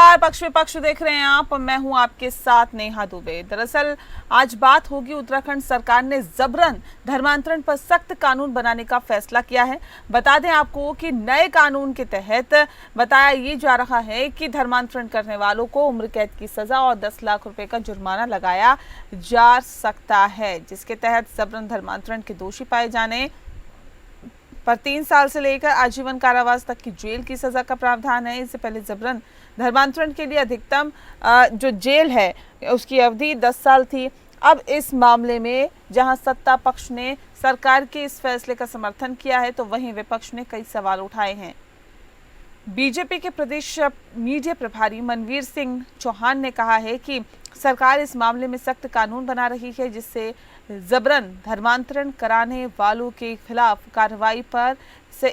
नमस्कार, पक्ष विपक्ष देख रहे हैं आप। मैं हूं आपके साथ नेहा दुबे। दरअसल आज बात होगी, उत्तराखंड सरकार ने जबरन धर्मांतरण पर सख्त कानून बनाने का फैसला किया है। बता दें आपको कि नए कानून के तहत बताया ये जा रहा है कि धर्मांतरण करने वालों को उम्र कैद की सजा और 10 लाख रुपए का जुर्माना लगाया जा सकता है, जिसके तहत जबरन धर्मांतरण के दोषी पाए जाने पर 3 साल से लेकर आजीवन कारावास तक की जेल की सजा का प्रावधान है। इससे पहले जबरन धर्मांतरण के लिए अधिकतम जो जेल है उसकी अवधि 10 साल थी। अब इस मामले में जहां सत्ता पक्ष ने सरकार के इस फैसले का समर्थन किया है, तो वहीं विपक्ष ने कई सवाल उठाए हैं। बीजेपी के प्रदेश मीडिया प्रभारी मनवीर सिंह चौहान ने कहा है कि सरकार इस मामले में सख्त कानून बना रही है, जिससे जबरन धर्मांतरण कराने वालों के खिलाफ कार्रवाई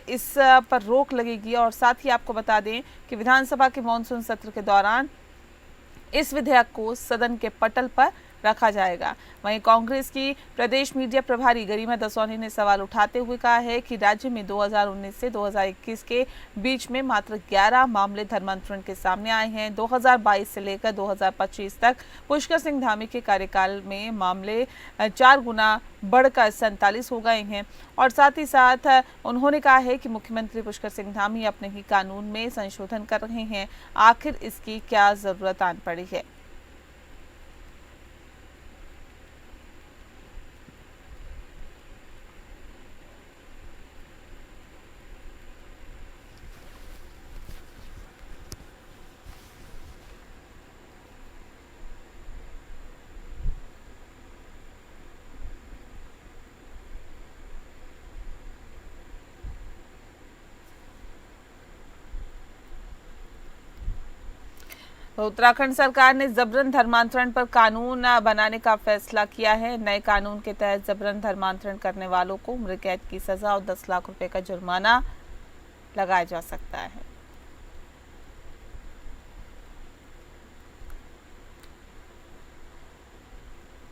इस पर रोक लगेगी। और साथ ही आपको बता दें कि विधानसभा के मॉनसून सत्र के दौरान इस विधेयक को सदन के पटल पर रखा जाएगा। वहीं कांग्रेस की प्रदेश मीडिया प्रभारी गरिमा दसौनी ने सवाल उठाते हुए कहा है कि राज्य में 2019 से 2021 के बीच में मात्र 11 मामले धर्मांतरण के सामने आए हैं। 2022 से लेकर 2025 तक पुष्कर सिंह धामी के कार्यकाल में मामले 4 गुना बढ़कर 47 हो गए हैं। और साथ ही साथ उन्होंने कहा है कि मुख्यमंत्री पुष्कर सिंह धामी अपने ही कानून में संशोधन कर रहे हैं, आखिर इसकी क्या जरूरत आन पड़ी है। तो उत्तराखंड सरकार ने जबरन धर्मांतरण पर कानून बनाने का फैसला किया है। नए कानून के तहत जबरन धर्मांतरण करने वालों को उम्र कैद की सजा और 10 लाख रुपए का जुर्माना लगाया जा सकता है।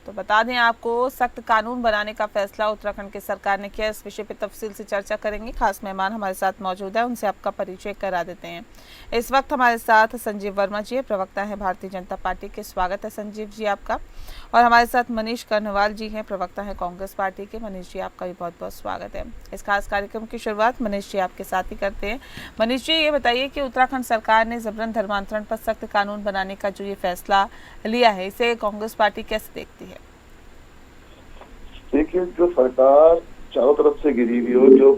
तो बता दें आपको, सख्त कानून बनाने का फैसला उत्तराखंड की सरकार ने किया। इस विषय पर तफसील से चर्चा करेंगे। खास मेहमान हमारे साथ मौजूद है, उनसे आपका परिचय करा देते हैं। इस वक्त हमारे साथ संजीव वर्मा जी, प्रवक्ता हैं भारतीय जनता पार्टी के। स्वागत है संजीव जी आपका। और हमारे साथ मनीष कर्णवाल जी हैं, प्रवक्ता हैं कांग्रेस पार्टी के। मनीष जी आपका भी बहुत बहुत स्वागत है। इस खास कार्यक्रम की शुरुआत मनीष जी आपके साथ ही करते हैं। मनीष जी, ये बताइए कि उत्तराखंड सरकार ने जबरन धर्मांतरण पर सख्त कानून बनाने का जो ये फैसला लिया है, इसे कांग्रेस पार्टी कैसे देखती है? देखिए, जो सरकार चारों तरफ से घिरी हुई हो, जो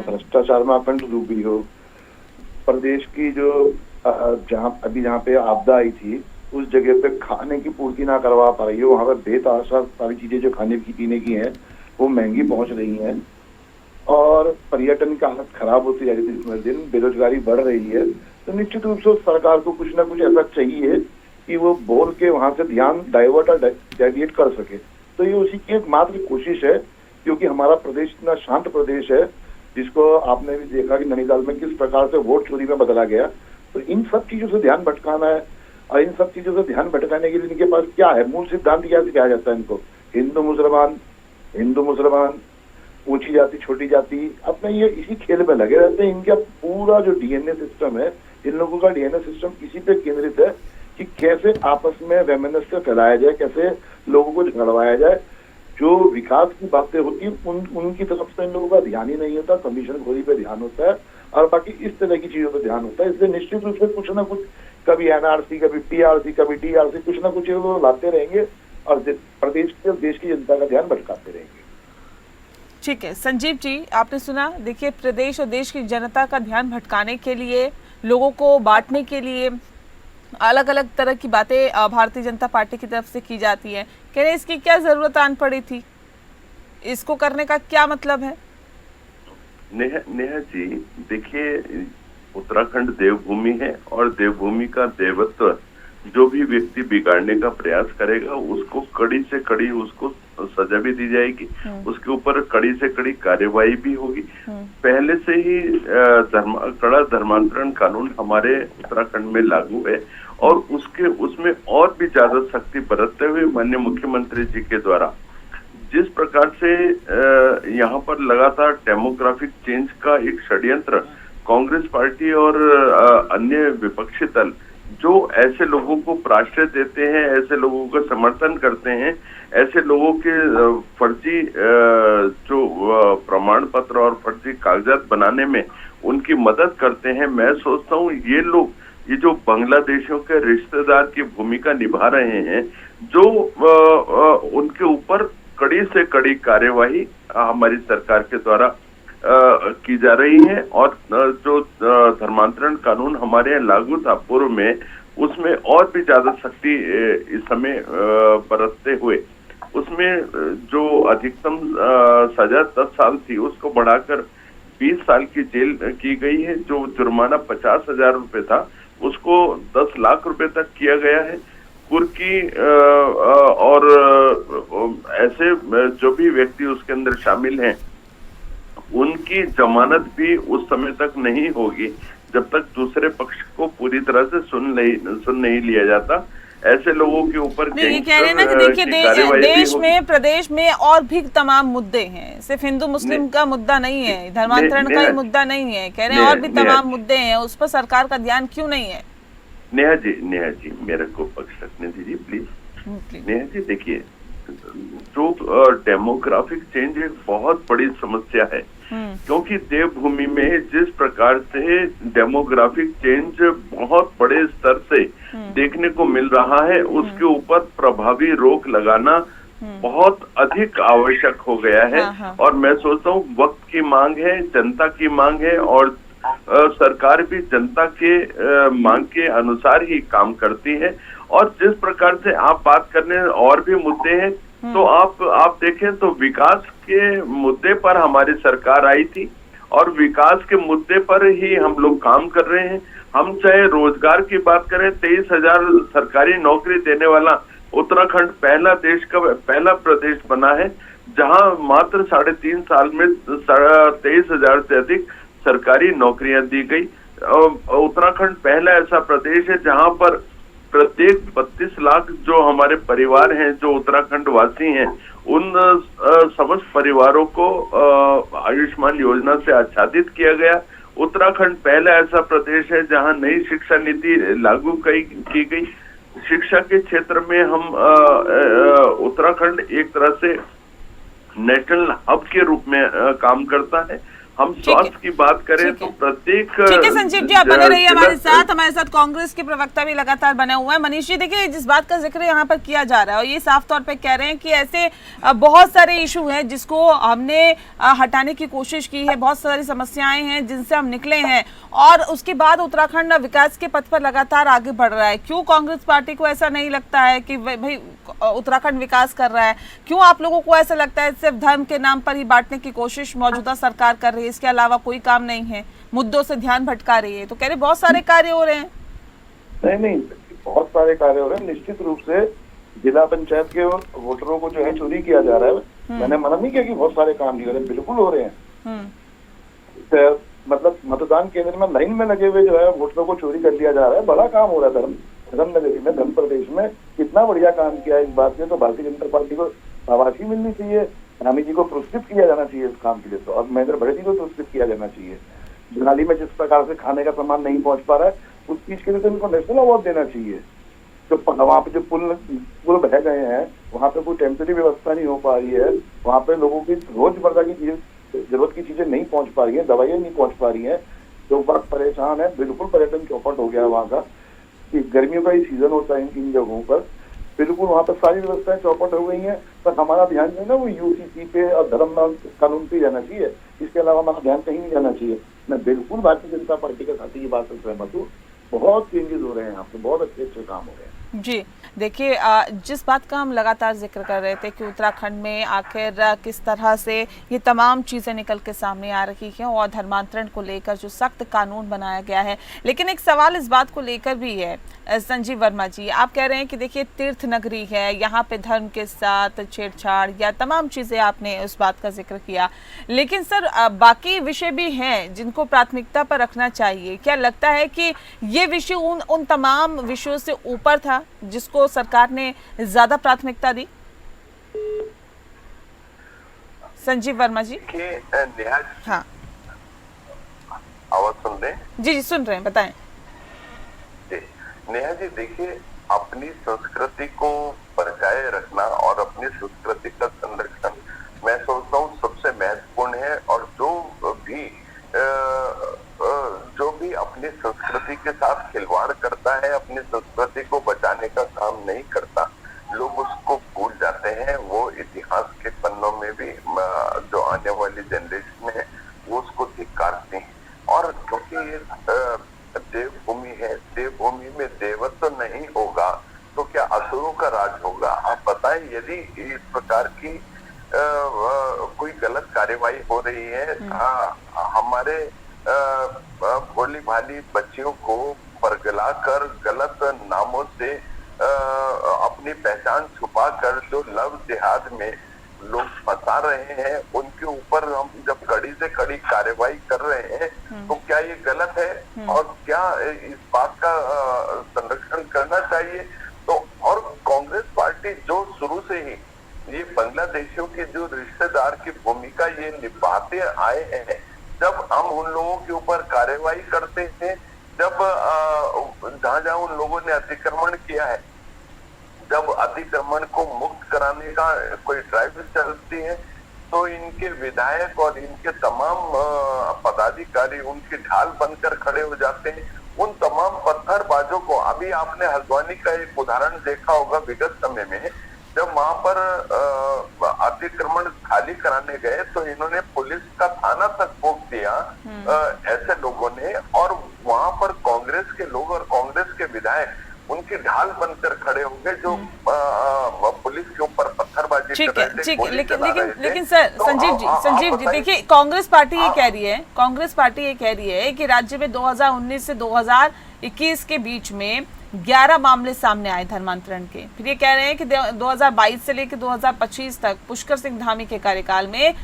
भ्रष्टाचार में अखंड डूबी हो, प्रदेश की जो जहाँ पे आपदा आई थी उस जगह पे खाने की पूर्ति ना करवा पा रही हो, वहाँ पे बेतहाशा सारी चीजें जो खाने की पीने की हैं वो महंगी पहुंच रही हैं, और पर्यटन का हालत खराब होती जा रही है दिन ब दिन, बेरोजगारी बढ़ रही है। तो निश्चित रूप से सरकार को कुछ ना कुछ ऐसा चाहिए कि वो बोल के वहां से ध्यान डाइवर्ट और डेविएट कर सके। तो ये उसी की एकमात्र कोशिश है, क्योंकि हमारा प्रदेश इतना शांत प्रदेश है, जिसको आपने भी देखा कि नैनीताल में किस प्रकार से वोट चोरी में बदला गया। तो इन सब चीजों से ध्यान भटकाना है, और इन सब चीजों से ध्यान भटकाने के लिए इनके पास क्या है, मूल सिद्धांत क्या सिखाया जाता है इनको? हिंदू मुसलमान, ऊंची जाति छोटी जाति, अपने ये इसी खेल में लगे रहते हैं। इनका पूरा जो डीएनए सिस्टम है, इन लोगों का डीएनए सिस्टम इसी पे केंद्रित है कि कैसे आपस में वैमनस्य फैलाया जाए, कैसे लोगों को झगड़वाया जाए। जो विकास की बातें होती है उनकी तरफ से इन लोगों का ध्यान ही नहीं होता, कमीशन खोरी पे ध्यान होता है, और बाकी इस तरह की चीजों पे ध्यान होता है। इसलिए निश्चित रूप से कुछ ना कुछ, कभी एनआरसी, कभी टीआरसी, कभी डीआरसी, कुछ ना कुछ वो लाते रहेंगे और प्रदेश के और देश की जनता का ध्यान भटकाते रहेंगे। ठीक है संजीव जी, आपने सुना। देखिए, प्रदेश और देश की जनता का ध्यान भटकाने के लिए, लोगों को बांटने के लिए अलग अलग तरह की बातें भारतीय जनता पार्टी की तरफ से की जाती है। कह रहे इसकी क्या जरूरत आन पड़ी थी, इसको करने का क्या मतलब है? नेहा जी, देखिए, उत्तराखंड देवभूमि है, और देवभूमि का देवत्व जो भी व्यक्ति बिगाड़ने का प्रयास करेगा उसको कड़ी से कड़ी उसको सजा भी दी जाएगी, उसके ऊपर कड़ी से कड़ी कार्यवाही भी होगी। पहले से ही कड़ा धर्मांतरण कानून हमारे उत्तराखंड में लागू है, और उसमें और भी ज्यादा सख्ती बरतते हुए माननीय मुख्यमंत्री जी के द्वारा जिस प्रकार से यहाँ पर लगातार डेमोग्राफिक चेंज का एक षड्यंत्र कांग्रेस पार्टी और अन्य विपक्षी दल जो ऐसे लोगों को प्राश्रय देते हैं, ऐसे लोगों का समर्थन करते हैं, ऐसे लोगों के फर्जी जो प्रमाण पत्र और फर्जी कागजात बनाने में उनकी मदद करते हैं, मैं सोचता हूँ ये लोग, ये जो बांग्लादेशियों के रिश्तेदार की भूमिका निभा रहे हैं, जो उनके ऊपर कड़ी से कड़ी कार्यवाही हमारी सरकार के द्वारा की जा रही है। और जो धर्मांतरण कानून हमारे यहाँ लागू था पूर्व में, उसमें और भी ज्यादा सख्ती इस समय बरतते हुए उसमें जो अधिकतम सजा 10 साल थी उसको बढ़ाकर 20 साल की जेल की गई है। जो जुर्माना 50,000 रुपए था उसको 10 लाख रुपए तक किया गया है। कुर्की और ऐसे जो भी व्यक्ति उसके अंदर शामिल हैं, उनकी जमानत भी उस समय तक नहीं होगी जब तक दूसरे पक्ष को पूरी तरह से सुन नहीं लिया जाता। ऐसे लोगों के ऊपर ये कह रहे हैं ना कि देखिए देश में, प्रदेश में और भी तमाम मुद्दे हैं, सिर्फ हिंदू मुस्लिम का मुद्दा नहीं है, धर्मांतरण का ही मुद्दा नहीं है, कह रहे हैं और भी तमाम मुद्दे हैं, उस पर सरकार का ध्यान क्यों नहीं है? नेहा जी मेरे को पक्ष रखने दीजिए प्लीज। नेहा जी देखिए, जो डेमोग्राफिक चेंज एक बहुत बड़ी समस्या है, क्योंकि देवभूमि में जिस प्रकार से डेमोग्राफिक चेंज बहुत बड़े स्तर से देखने को मिल रहा है, उसके ऊपर प्रभावी रोक लगाना बहुत अधिक आवश्यक हो गया है। और मैं सोचता हूँ वक्त की मांग है, जनता की मांग है, और सरकार भी जनता के मांग के अनुसार ही काम करती है। और जिस प्रकार से आप बात करने और भी मुद्दे हैं, तो आप देखें तो विकास के मुद्दे पर हमारी सरकार आई थी और विकास के मुद्दे पर ही हम लोग काम कर रहे हैं। हम चाहे रोजगार की बात करें, 23,000 सरकारी नौकरी देने वाला उत्तराखंड पहला प्रदेश बना है, जहां मात्र 3.5 साल में 23,000 से अधिक सरकारी नौकरियां दी गई। उत्तराखंड पहला ऐसा प्रदेश है जहां पर प्रत्येक 32 लाख जो हमारे परिवार हैं, जो उत्तराखंड वासी हैं, उन समस्त परिवारों को आयुष्मान योजना से आच्छादित किया गया। उत्तराखंड पहला ऐसा प्रदेश है जहां नई शिक्षा नीति लागू की गई। शिक्षा के क्षेत्र में हम उत्तराखंड एक तरह से नेशनल हब के रूप में काम करता है। हम स्वास्थ्य की बात करें तो प्रत्येक, ठीक है संजीव जी, आप बने रहिए हमारे साथ कांग्रेस के प्रवक्ता भी लगातार बने हुए हैं। मनीष जी देखिए, जिस बात का जिक्र यहाँ पर किया जा रहा है, और ये साफ तौर पे कह रहे हैं कि ऐसे बहुत सारे इशू हैं जिसको हमने हटाने की कोशिश की है, बहुत सारी समस्याएं हैं जिनसे हम निकले हैं, और उसके बाद उत्तराखंड विकास के पथ पर लगातार आगे बढ़ रहा है। क्यों कांग्रेस पार्टी को ऐसा नहीं लगता है कि भाई उत्तराखंड विकास कर रहा है? क्यों आप लोगों को ऐसा लगता है सिर्फ धर्म के नाम पर ही बांटने की कोशिश मौजूदा सरकार कर रही है, इसके अलावा कोई काम नहीं है, मुद्दों से ध्यान भटका रही है? तो कह रहे बहुत सारे कार्य हो रहे हैं। नहीं, बहुत सारे कार्य हो रहे हैं। निश्चित रूप से जिला पंचायत के वोटरों को जो है चोरी किया जा रहा है। मैंने मना नहीं किया कि बहुत सारे काम नहीं हो रहे, बिल्कुल हो रहे हैं। मतलब मतदान केंद्र में लाइन में लगे हुए जो है वोटरों को चोरी कर लिया जा रहा है। बड़ा काम हो रहा है धर्म प्रदेश में। कितना बढ़िया काम किया है। इस बात से तो भारतीय जनता पार्टी को शाबाशी मिलनी चाहिए। रामी जी को पुरस्कृत किया जाना चाहिए इस काम के लिए, तो और महेंद्र भट्ट जी को पुरस्कृत किया जाना चाहिए। जनाली में जिस प्रकार से खाने का सामान नहीं पहुंच पा रहा है, उस चीज के लिए तो इनको नेशनल अवार्ड देना चाहिए। जो वहाँ पे जो पुल बह गए हैं, वहाँ पे कोई टेम्परेरी व्यवस्था नहीं हो पा रही है, वहाँ पे लोगों की रोजमर्रा की जरूरत की चीजें नहीं पहुंच पा रही है, दवाइयां नहीं पहुंच पा रही है, लोग बहुत परेशान है। बिल्कुल पर्यटन चौपट हो गया है वहाँ का। गर्मियों का ही सीजन होता है इन जगहों पर, बिल्कुल वहाँ पर सारी व्यवस्थाएं चौपट हो गई हैं। पर हमारा ध्यान जो है ना वो यूसीसी पे और धर्म कानून पे जाना चाहिए, इसके अलावा हमारा ध्यान कहीं नहीं जाना चाहिए। मैं बिल्कुल भारतीय जनता पार्टी के साथ ही बात से सहमत हूँ। बहुत चेंजेस हो रहे हैं यहाँ पे, बहुत अच्छे काम हो रहे हैं। जी देखिए, जिस बात का हम लगातार जिक्र कर रहे थे कि उत्तराखंड में आखिर किस तरह से ये तमाम चीज़ें निकल के सामने आ रही हैं और धर्मांतरण को लेकर जो सख्त कानून बनाया गया है, लेकिन एक सवाल इस बात को लेकर भी है। संजीव वर्मा जी, आप कह रहे हैं कि देखिए तीर्थ नगरी है, यहाँ पे धर्म के साथ छेड़छाड़ या तमाम चीज़ें आपने उस बात का जिक्र किया, लेकिन सर बाकी विषय भी हैं जिनको प्राथमिकता पर रखना चाहिए। क्या लगता है कि ये विषय उन तमाम विषयों से ऊपर था जिसको सरकार ने ज्यादा प्राथमिकता दी? संजीव वर्मा जी। हाँ, आवाज सुन रहे? जी सुन रहे हैं, बताएं। नेहा जी देखिए, अपनी संस्कृति को बचाए रखना और अपनी संस्कृति का संरक्षण मैं सोचता हूँ सबसे महत्वपूर्ण है। और भी अ, जो भी अपनी संस्कृति के साथ खिलवाड़ करता है, अपनी संस्कृति को बचाने का काम नहीं करता, लोग उसको भूल जाते हैं। वो इतिहास के पन्नों में भी जो आने वाली जनरेशन है वो उसको धिक्कारते हैं। और क्योंकि ये देवभूमि है, देवभूमि में देवत्व तो नहीं होगा तो क्या असुरों का राज होगा? आप बताएं, यदि इस प्रकार की कोई गलत कार्यवाही हो रही है, हमारे भोली भाली बच्चियों को परगला कर गलत नामों से अपनी पहचान छुपा कर जो लव जिहाद में लोग फंसा रहे हैं, उनके ऊपर हम जब कड़ी से कड़ी कार्रवाई कर रहे हैं तो क्या ये गलत है? और क्या इस बात का संरक्षण करना चाहिए? तो और कांग्रेस पार्टी जो शुरू से ही ये बांग्लादेशियों के जो रिश्तेदार की भूमिका ये निभाते आए हैं, जब हम उन लोगों के ऊपर कार्रवाई करते हैं, जब जहां जहां उन लोगों ने अतिक्रमण किया है, जब अतिक्रमण को मुक्त कराने का कोई ड्राइव चलती है, तो इनके विधायक और इनके तमाम पदाधिकारी उनकी ढाल बनकर खड़े हो जाते हैं। उन तमाम पत्थरबाजों को, अभी आपने हल्द्वानी का एक उदाहरण देखा होगा विगत समय में, जब वहां पर अतिक्रमण खाली कराने गए तो इन्होंने पुलिस का थाना तक फूंक दिया ऐसे लोगों ने, और वहां पर कांग्रेस के लोग और कांग्रेस के विधायक उनकी ढाल बनकर खड़े होंगे जो पुलिस के ऊपर पत्थरबाजी ठीक कर है, रहे थे। ठीक है, लेकिन लेकिन सर तो संजीव जी देखिए, कांग्रेस पार्टी ये कह रही है कि राज्य में 2019 से 2021 के बीच में 11 मामले सामने आए धर्मांतरण के। फिर ये कह रहे हैं कि 2022 से लेकर 2025 तक पुष्कर सिंह धामी के कार्यकाल में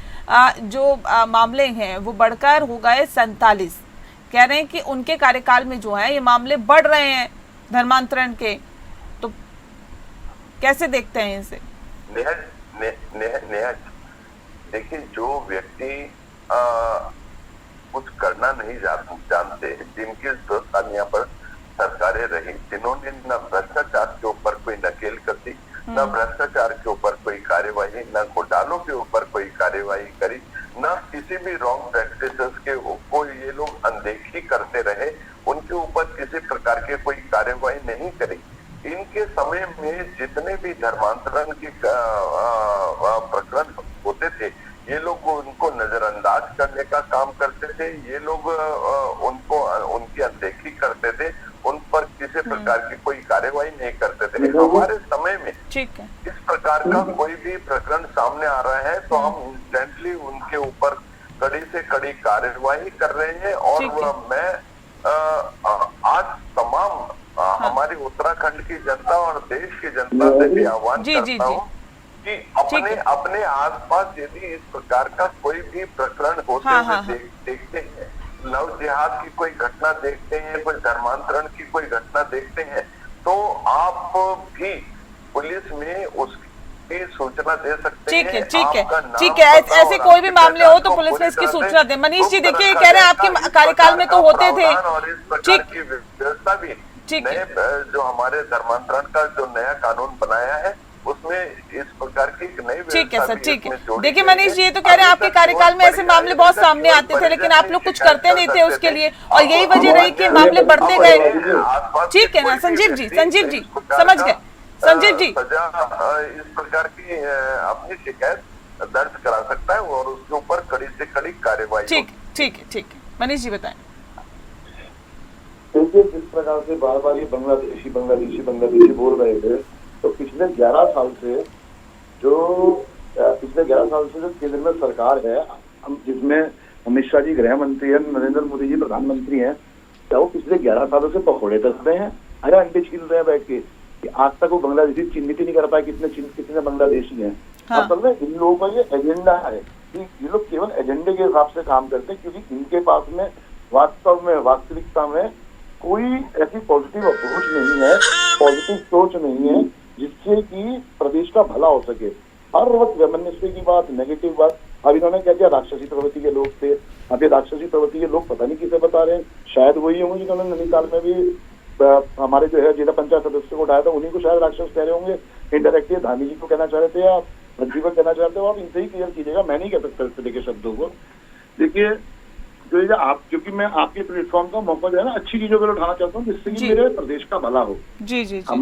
जो मामले हैं वो बढ़कर हो गए 47। कह रहे हैं कि उनके कार्यकाल में जो है ये मामले बढ़ रहे हैं धर्मांतरण के, तो कैसे देखते हैं इसे? नेहा देखिए, जो व्यक्ति कुछ करना नहीं जानते, जिनकी 10 साल यहाँ पर सरकारें रही, जिन्होंने न भ्रष्टाचार के ऊपर कोई नकेल कसी, न भ्रष्टाचार के ऊपर कोई कार्यवाही, न घोटालों के ऊपर कोई कार्यवाही करी, न किसी भी रॉन्ग प्रैक्टिसेस के को ये लोग अनदेखी करते रहे, उनके ऊपर किसी प्रकार के कोई कार्यवाही नहीं करी। इनके समय में जितने भी धर्मांतरण के प्रकरण होते थे, ये लोग उनको नजरअंदाज करने का काम करते थे, ये लोग उनकी अनदेखी करते थे, उन पर किसी प्रकार की कोई कार्यवाही नहीं करते थे। हमारे समय में इस प्रकार का कोई भी प्रकरण सामने आ रहा है तो हम इंस्टेंटली उनके ऊपर कड़ी से कड़ी कार्यवाही कर रहे हैं। और मैं आज तमाम हमारी उत्तराखंड की जनता और देश की जनता से भी आह्वान करता हूँ कि अपने आसपास यदि इस प्रकार का कोई भी प्रकरण होते हुए देखते हैं, लव जिहाद की कोई घटना देखते हैं, कोई धर्मांतरण की कोई घटना देखते हैं, तो आप भी पुलिस में उसकी सूचना दे सकते हैं। ठीक है, ऐसे कोई भी मामले हो तो पुलिस में इसकी सूचना दे। मनीष जी देखिए, कह रहे हैं आपके कार्यकाल में तो होते थे। ठीक, व्यवस्था भी नए जो हमारे धर्मांतरण का जो नया कानून बनाया है उसमें इस प्रकार की एक नई ठीक है सर, ठीक है। देखिए मनीष जी, ये तो कह रहे हैं आपके कार्यकाल में ऐसे मामले बहुत सामने आते थे, लेकिन आप लोग कुछ करते नहीं थे उसके लिए, और यही वजह रही कि मामले बढ़ते गए। ठीक है ना संजीव जी, समझ गए संजीव जी। इस प्रकार की अपनी शिकायत दर्ज करा सकता है और उसके ऊपर कड़ी से कड़ी कार्यवाही। ठीक है। मनीष जी बताएं। देखिए, जिस प्रकार से बार बार ये बांग्लादेशी बोल रहे थे, तो पिछले 11 साल से जो केंद्र में सरकार है, हम जिसमें अमित शाह जी गृह मंत्री हैं, नरेंद्र मोदी जी प्रधानमंत्री हैं, क्या वो पिछले 11 सालों से पकौड़े तल रहे हैं, अरे अंडे छील रहे हैं बैठ के, कि आज तक वो बांग्लादेशी चिन्हित ही नहीं कर पाए कितने बांग्लादेशी हैं। असल में इन लोगों का ये एजेंडा है कि ये लोग केवल एजेंडे के हिसाब से काम करते हैं, क्योंकि इनके पास में वास्तविकता में कोई ऐसी पॉजिटिव अप्रोच नहीं है, पॉजिटिव सोच नहीं है जिससे कि प्रदेश का भला हो सके। हर वक्त वैमनस्य की बात, नेगेटिव बात। अब इन्होंने क्या किया, राक्षसी प्रवृत्ति के लोग थे, अब ये राक्षसी प्रवृत्ति के लोग पता नहीं किसे बता रहे हैं, शायद वही होंगे जिन्होंने नैनीताल में भी हमारे जो है जिला पंचायत सदस्य को उठाया था, उन्हीं को शायद राक्षस कह रहे होंगे इनडायरेक्टली, धामी जी को कहना चाह रहे थे या भज्जी को कहना चाहते हो, आप इनसे ही क्लियर कीजिएगा, मैं नहीं कह सकता इस तरह के शब्दों को। देखिए जो ये आप, क्योंकि मैं आपके प्लेटफॉर्म का मौका जो है ना अच्छी चीजों को उठाना चाहता हूँ जिससे कि मेरे प्रदेश का भला हो। जी जी जी।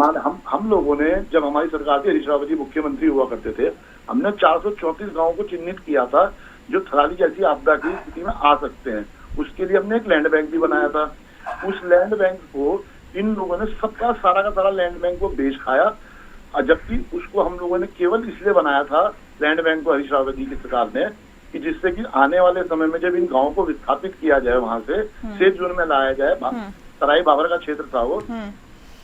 हम लोगों ने जब हमारी सरकार के हरीश रावत जी मुख्यमंत्री हुआ करते थे, हमने 434 गांवों को चिन्हित किया था जो थराली जैसी आपदा की स्थिति में आ सकते हैं। उसके लिए हमने एक लैंड बैंक भी बनाया था। उस लैंड बैंक को इन लोगों ने सबका सारा का सारा लैंड बैंक को बेच खाया, जबकि उसको हम लोगों ने केवल इसलिए बनाया था लैंड बैंक को हरीश रावत जी की सरकार ने कि जिससे कि आने वाले समय में जब इन गांवों को विस्थापित किया जाए, वहां से सेफ जोन में लाया जाए, सराय बाबर का क्षेत्र था वो,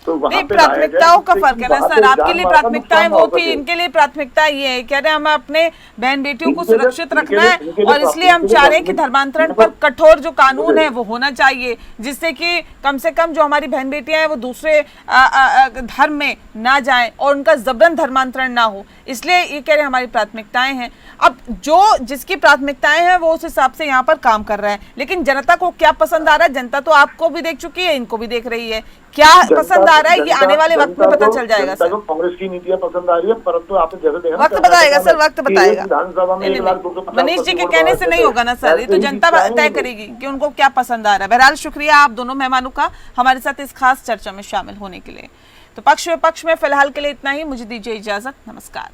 तो वहां पे प्राथमिकताओं का फर्क है ना सर, आपके लिए प्राथमिकताएं वो थी, इनके लिए प्राथमिकता ये है, कह रहे हैं हमें अपने बहन बेटियों को सुरक्षित रखना है और इसलिए हम चाह रहे हैं कि धर्मांतरण पर कठोर जो कानून है वो होना चाहिए, जिससे कि कम से कम जो हमारी बहन बेटियां हैं वो दूसरे धर्म में ना जाएं और उनका जबरन धर्मांतरण ना हो, इसलिए ये कह रहे हैं हमारी प्राथमिकताएं हैं। अब जो जिसकी प्राथमिकताएं हैं वो उस हिसाब से यहाँ पर काम कर रहा है, लेकिन जनता को क्या पसंद आ रहा है, जनता तो आपको भी देख चुकी है, इनको भी देख रही है, क्या पसंद आ रहा है ये आने वाले वक्त में पता चल जाएगा सर। कांग्रेस की नीतियां पसंद आ रही है, परंतु आपने जैसे देखा वक्त बताएगा सर, वक्त बताएगा। विधानसभा में 1,00,000 मनीष जी के कहने से नहीं होगा ना सर, ये तो जनता तय करेगी कि उनको क्या पसंद आ रहा है। बहरहाल शुक्रिया आप दोनों मेहमानों का हमारे साथ इस खास चर्चा में शामिल होने के लिए। तो पक्ष विपक्ष में फिलहाल के लिए इतना ही, मुझे दीजिए इजाजत, नमस्कार।